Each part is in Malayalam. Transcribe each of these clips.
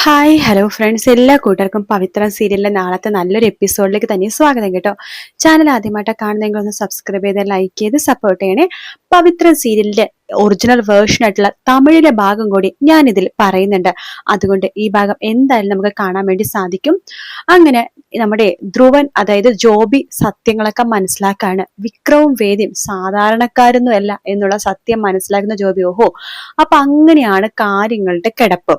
ഹായ് ഹലോ ഫ്രണ്ട്സ്, എല്ലാ കൂട്ടർക്കും പവിത്ര സീരിയലിലെ നാളത്തെ നല്ലൊരു എപ്പിസോഡിലേക്ക് തന്നെ സ്വാഗതം കേട്ടോ. ചാനൽ ആദ്യമായിട്ട് കാണുന്നെങ്കിൽ ഒന്ന് സബ്സ്ക്രൈബ് ചെയ്ത് ലൈക്ക് ചെയ്ത് സപ്പോർട്ട് ചെയ്യണേ. പവിത്ര സീരിയലിന്റെ ഒറിജിനൽ വേർഷൻ ആയിട്ടുള്ള തമിഴിലെ ഭാഗം കൂടി ഞാൻ ഇതിൽ പറയുന്നുണ്ട്. അതുകൊണ്ട് ഈ ഭാഗം എന്തായാലും നമുക്ക് കാണാൻ വേണ്ടി സാധിക്കും. അങ്ങനെ നമ്മുടെ ധ്രുവൻ, അതായത് ജോബി, സത്യങ്ങളൊക്കെ മനസ്സിലാക്കാണ്. വിക്രവും വേദിയും സാധാരണക്കാരൊന്നും അല്ല എന്നുള്ള സത്യം മനസ്സിലാക്കുന്ന ജോബി, ഓഹോ അപ്പൊ അങ്ങനെയാണ് കാര്യങ്ങളുടെ കിടപ്പ്.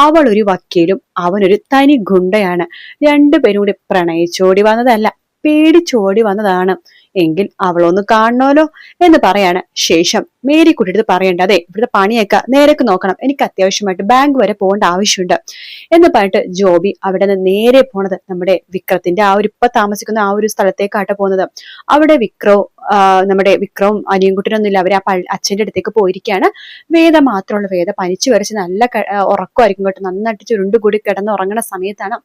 അവൾ ഒരു വക്കീലും അവനൊരു തനി ഗുണ്ടയാണ്. രണ്ടുപേരും കൂടി പ്രണയിച്ചോടി വന്നതല്ല, പേടിച്ചോടി വന്നതാണ്. എങ്കിൽ അവളൊന്ന് കാണണമല്ലോ എന്ന് പറയാണ്. ശേഷം മേരിക്കുട്ടിയെടുത്ത് പറയണ്ട, അതെ ഇവിടുത്തെ പണിയൊക്കെ നേരക്ക് നോക്കണം, എനിക്ക് അത്യാവശ്യമായിട്ട് ബാങ്ക് വരെ പോകേണ്ട ആവശ്യമുണ്ട് എന്ന് പറഞ്ഞിട്ട് ജോബി അവിടെ നിന്ന് നേരെ പോണത് നമ്മുടെ വിക്രത്തിന്റെ ഇപ്പൊ താമസിക്കുന്ന ആ ഒരു സ്ഥലത്തേക്കാട്ട് പോകുന്നത്. അവിടെ നമ്മുടെ വിക്രവും അനിയൻകുട്ടനൊന്നും ഇല്ല, അവര് ആ അച്ഛന്റെ അടുത്തേക്ക് പോയിരിക്കുകയാണ്. വേദ മാത്രമുള്ള വേദ പനിച്ചു വരച്ച് നല്ല ഉറക്കമായിരിക്കും കേട്ടോ. നന്നായിട്ട് ചുരുണ്ടുകൂടി കിടന്ന് ഉറങ്ങുന്ന സമയത്താണ്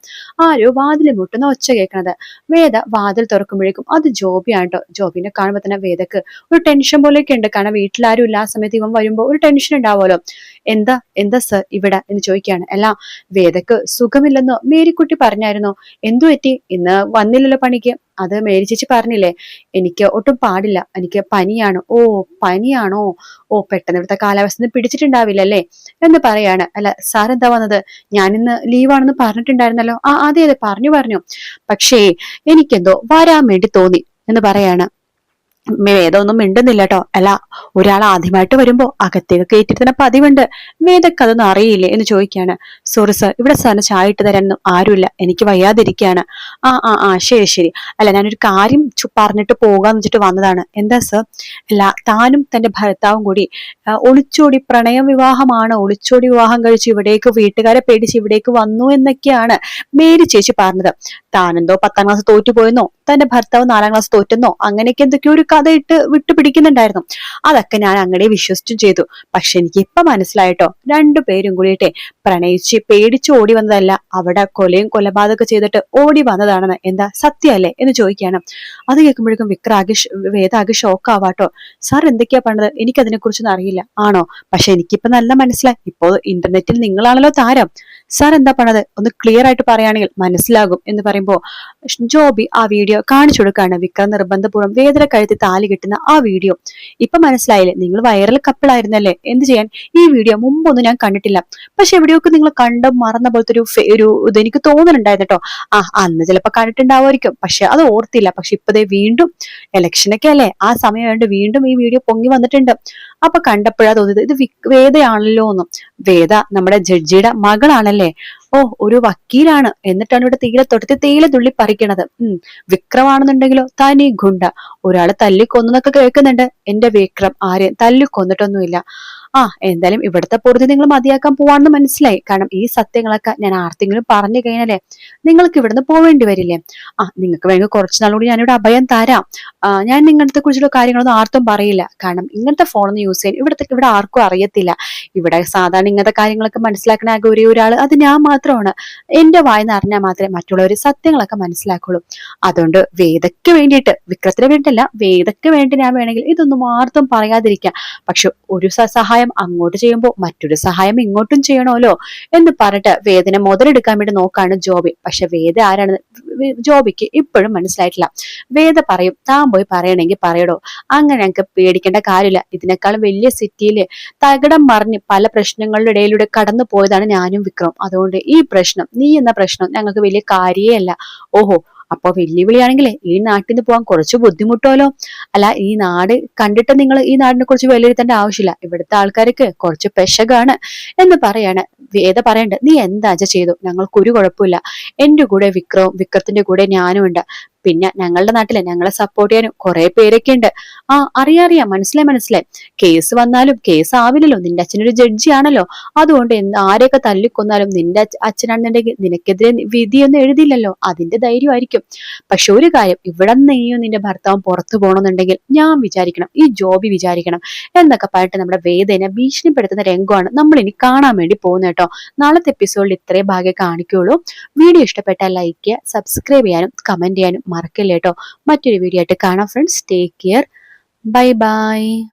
ആരോ വാതിൽ മുട്ടുന്ന ഒച്ച കേൾക്കണത്. വേദ വാതിൽ തുറക്കുമ്പോഴേക്കും അത് ജോബിയാണ് കേട്ടോ. ജോബിനെ കാണുമ്പോൾ തന്നെ വേദക്ക് ഒരു ടെൻഷൻ പോലെയൊക്കെ ഉണ്ട്. കാരണം വീട്ടിലാരും ഇല്ല, ആ സമയത്ത് ഇവൻ വരുമ്പോ ഒരു ടെൻഷൻ ഉണ്ടാവുമല്ലോ. എന്താ എന്താ സർ ഇവിടെ എന്ന് ചോദിക്കുകയാണ്. അല്ല, വേദക്ക് സുഖമില്ലെന്നോ മേരിക്കുട്ടി പറഞ്ഞായിരുന്നോ? എന്തു പറ്റി? ഇന്ന് വന്നില്ലല്ലോ പണിക്ക്? അത് മേരി ചേച്ചി പറഞ്ഞില്ലേ, എനിക്ക് ഒട്ടും പാടില്ല, എനിക്ക് പനിയാണ്. ഓ പനിയാണോ? ഓ പെട്ടെന്ന് ഇവിടുത്തെ കാലാവസ്ഥ പിടിച്ചിട്ടുണ്ടാവില്ലല്ലേ എന്ന് പറയാണ്. അല്ല സാർ എന്താ വന്നത്? ഞാനിന്ന് ലീവാണെന്ന് പറഞ്ഞിട്ടുണ്ടായിരുന്നല്ലോ. അതെ അതെ പറഞ്ഞു. പക്ഷേ എനിക്കെന്തോ വരാൻ വേണ്ടി തോന്നി എന്ന് പറയാണ്. വേദമൊന്നും മിണ്ടുന്നില്ല കേട്ടോ. അല്ല, ഒരാൾ ആദ്യമായിട്ട് വരുമ്പോ അകത്തേക്ക് കയറ്റിരുന്ന പതിവുണ്ട്, വേദക്ക് അതൊന്നും അറിയില്ലേ എന്ന് ചോദിക്കുകയാണ്. സോറി സർ, ഇവിടെ സാറിന് ചായ ഇട്ട് തരാനൊന്നും ആരുമില്ല, എനിക്ക് വയ്യാതിരിക്കുകയാണ്. ശരി. അല്ല, ഞാനൊരു കാര്യം പറഞ്ഞിട്ട് പോകാന്ന് വെച്ചിട്ട് വന്നതാണ്. എന്താ സർ? അല്ല, താനും തന്റെ ഭർത്താവും കൂടി ഒളിച്ചോടി പ്രണയ വിവാഹമാണ്, ഒളിച്ചോടി വിവാഹം കഴിച്ച് ഇവിടേക്ക് വീട്ടുകാരെ പേടിച്ച് ഇവിടേക്ക് വന്നു എന്നൊക്കെയാണ് മേരി ചേച്ചി പറഞ്ഞത്. താനെന്തോ 10ാം ക്ലാസ് തോറ്റുപോയെന്നോ തന്റെ ഭർത്താവ് 4ാം ക്ലാസ് തോറ്റെന്നോ അങ്ങനെയൊക്കെ എന്തൊക്കെയോ ഒരു കഥ ഇട്ട് വിട്ടുപിടിക്കുന്നുണ്ടായിരുന്നു. അതൊക്കെ ഞാൻ അങ്ങനെ വിശ്വസിച്ചും ചെയ്തു. പക്ഷെ എനിക്ക് ഇപ്പൊ മനസ്സിലായിട്ടോ, രണ്ടുപേരും കൂടിയിട്ടെ പ്രണയിച്ച് പേടിച്ച് ഓടി വന്നതല്ല, അവിടെ കൊലയും കൊലപാതകം ചെയ്തിട്ട് ഓടി വന്നതാണെന്ന്. എന്താ സത്യമല്ലേ എന്ന് ചോദിക്കുകയാണ്. അത് കേൾക്കുമ്പോഴേക്കും വേദ ആകെ ഷോക്ക് ആവാട്ടോ. സാർ എന്തൊക്കെയാ പറഞ്ഞത്? എനിക്കതിനെ കുറിച്ചൊന്നും അറിയില്ല. ആണോ? പക്ഷെ എനിക്കിപ്പോ നല്ല മനസ്സിലായി. ഇപ്പോ ഇന്റർനെറ്റിൽ നിങ്ങളാണല്ലോ താരം. സാർ എന്താ പറഞ്ഞത്? ഒന്ന് ക്ലിയർ ആയിട്ട് പറയുകയാണെങ്കിൽ മനസ്സിലാകും എന്ന് പറയുമ്പോ ജോബി ആ വീഡിയോ കാണിച്ചു കൊടുക്കുകയാണ്. വിക്രം നിർബന്ധപൂർവ്വം വേദന കഴുത്തി താലി കിട്ടുന്ന ആ വീഡിയോ. ഇപ്പൊ മനസ്സിലായില്ലേ, നിങ്ങൾ വൈറൽ കപ്പിൾ ആയിരുന്നല്ലേ? എന്ത് ചെയ്യാൻ, ഈ വീഡിയോ മുമ്പൊന്നും ഞാൻ കണ്ടിട്ടില്ല, പക്ഷെ എവിടെയൊക്കെ നിങ്ങൾ കണ്ട് മറന്ന പോലത്തെ ഒരു ഇത് എനിക്ക് തോന്നുന്നുണ്ടായിരുന്നു കേട്ടോ. അന്ന് ചിലപ്പോ കണ്ടിട്ടുണ്ടാവുമായിരിക്കും, പക്ഷെ അത് ഓർത്തില്ല. പക്ഷെ ഇപ്പതേ വീണ്ടും ഇലക്ഷനൊക്കെ അല്ലേ, ആ സമയം വേണ്ട വീണ്ടും ഈ വീഡിയോ പൊങ്ങി വന്നിട്ടുണ്ട്. അപ്പൊ കണ്ടപ്പോഴാ തോന്നിയത് ഇത് വേദയാണല്ലോ എന്നും. വേദ നമ്മുടെ ജഡ്ജിയുടെ മകളാണല്ലേ? ഓ ഒരു വക്കീലാണ്, എന്നിട്ടാണ് ഇവിടെ തേയില തുള്ളി പറിക്കണത്. വിക്രമാണെന്നുണ്ടെങ്കിലോ തനി ഗുണ്ട, ഒരാള് തല്ലിക്കൊന്നൊക്കെ കേൾക്കുന്നുണ്ട്. എന്റെ വിക്രം ആരെയും തല്ലിക്കൊന്നിട്ടൊന്നുമില്ല. എന്തായാലും ഇവിടുത്തെ പൊറുതി നിങ്ങൾ മതിയാക്കാൻ പോവാണെന്ന് മനസ്സിലായി. കാരണം ഈ സത്യങ്ങളൊക്കെ ഞാൻ ആർക്കെങ്കിലും പറഞ്ഞു കഴിഞ്ഞാലേ നിങ്ങൾക്ക് ഇവിടുന്ന് പോവേണ്ടി വരില്ലേ? നിങ്ങൾക്ക് വേണമെങ്കിൽ കുറച്ചു നാളുകൂടി ഞാനിവിടെ അഭയം തരാം. ഞാൻ നിങ്ങളുടെ കുറിച്ചുള്ള കാര്യങ്ങളൊന്നും ആർത്തും പറയില്ല. കാരണം ഇങ്ങനത്തെ ഫോണൊന്നും യൂസ് ചെയ്യാൻ ഇവിടെ ആർക്കും അറിയത്തില്ല. ഇവിടെ സാധാരണ ഇങ്ങനത്തെ കാര്യങ്ങളൊക്കെ മനസ്സിലാക്കണ ആകെ ഒരാള് അത് ഞാൻ മാത്രമാണ്. എന്റെ വായിന്ന് അറിഞ്ഞാൽ മാത്രമേ മറ്റുള്ളവർ സത്യങ്ങളൊക്കെ മനസ്സിലാക്കുള്ളൂ. അതുകൊണ്ട് വേദയ്ക്ക് വേണ്ടിയിട്ട്, വിക്രത്തിന് വേണ്ടിയിട്ടല്ല, വേദയ്ക്ക് വേണ്ടി ഞാൻ വേണമെങ്കിൽ ഇതൊന്നും ആർത്തും പറയാതിരിക്കാം. പക്ഷെ ഒരു സഹായം അങ്ങോട്ട് ചെയ്യുമ്പോൾ മറ്റൊരു സഹായം ഇങ്ങോട്ടും ചെയ്യണമല്ലോ എന്ന് പറഞ്ഞിട്ട് വേദന മുതലെടുക്കാൻ വേണ്ടി നോക്കാണ് ജോബി. പക്ഷെ വേദ ആരാണെന്ന് ജോബിക്ക് ഇപ്പോഴും മനസ്സിലായിട്ടില്ല. വേദ പറയും, താൻ പോയി പറയണമെങ്കിൽ പറയടോ, അങ്ങനെ ഞങ്ങൾക്ക് പേടിക്കേണ്ട കാര്യമില്ല. ഇതിനേക്കാളും വലിയ സിറ്റിയില് തകിടം മറിഞ്ഞ് പല പ്രശ്നങ്ങളുടെ ഇടയിലൂടെ കടന്നു പോയതാണ് ഞാനും വിക്രം. അതുകൊണ്ട് ഈ പ്രശ്നം, നീ എന്ന പ്രശ്നം ഞങ്ങൾക്ക് വലിയ കാര്യേ അല്ല. ഓഹോ, അപ്പൊ വെല്ലുവിളിയാണെങ്കിലേ ഈ നാട്ടിൽ നിന്ന് പോകാൻ കുറച്ച് ബുദ്ധിമുട്ടുമല്ലോ. അല്ല, ഈ നാട് കണ്ടിട്ട് നിങ്ങൾ ഈ നാടിനെ കുറിച്ച് വിലയിരുത്തേണ്ട ആവശ്യമില്ല, ഇവിടുത്തെ ആൾക്കാർക്ക് കുറച്ച് പെശകാണ് എന്ന് പറയാണ്. വേദ പറയണ്ട, നീ എന്താ ചെയ്തു, ഞങ്ങൾക്കൊരു കുഴപ്പമില്ല. എന്റെ കൂടെ വിക്രത്തിന്റെ കൂടെ ഞാനും ഉണ്ട്. പിന്നെ ഞങ്ങളുടെ നാട്ടിലെ ഞങ്ങളെ സപ്പോർട്ട് ചെയ്യാനും കുറെ പേരൊക്കെ ഉണ്ട്. അറിയാം, മനസ്സിലായി. കേസ് വന്നാലും കേസ് ആവില്ലല്ലോ, നിന്റെ അച്ഛനൊരു ജഡ്ജി ആണല്ലോ. അതുകൊണ്ട് ആരെയൊക്കെ തല്ലിക്കൊന്നാലും നിന്റെ അച്ഛനാണെന്നുണ്ടെങ്കിൽ നിനക്കെതിരെ വിധിയൊന്നും എഴുതില്ലല്ലോ, അതിന്റെ ധൈര്യമായിരിക്കും. പക്ഷെ ഒരു കാര്യം, ഇവിടെ നീയും നിന്റെ ഭർത്താവും പുറത്തു പോകണമെന്നുണ്ടെങ്കിൽ ഞാൻ വിചാരിക്കണം, ഈ ജോബി വിചാരിക്കണം എന്നൊക്കെ പറഞ്ഞിട്ട് നമ്മുടെ വേദന ഭീഷണിപ്പെടുത്തുന്ന രംഗമാണ് നമ്മൾ ഇനി കാണാൻ വേണ്ടി പോകുന്നത് കേട്ടോ. നാളത്തെ എപ്പിസോഡിൽ ഇത്രേ ഭാഗം കാണിക്കുള്ളൂ. വീഡിയോ ഇഷ്ടപ്പെട്ടാൽ ലൈക്ക് ചെയ്യുക, സബ്സ്ക്രൈബ് ചെയ്യാനും കമന്റ് ചെയ്യാനും മറക്കല്ലേ കേട്ടോ. മറ്റൊരു വീഡിയോ ആയിട്ട് കാണാം friends. Take care. Bye bye.